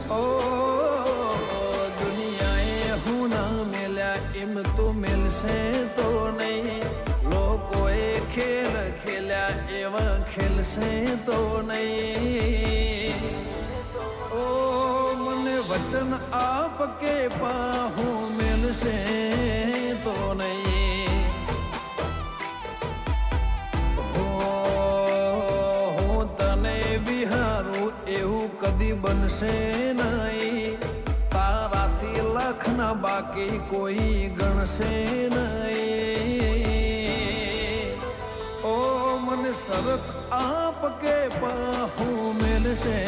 ઓ દુનિયાએ હું ના મેલ્યા એમ તો મેલશે તો નહીં લોકોએ ખેલ ખેલ્યા એવા ખેલશે તો નહીં ઓ મને વચન આપ કે પાહું મેલશે તો નહીં હું તને વિહારું એવું કદી બનશે નહીં તારાથી લાખના બાકી કોઈ ગણશે નહીં ઓ મને સરક આપ કે પાહું મેલશે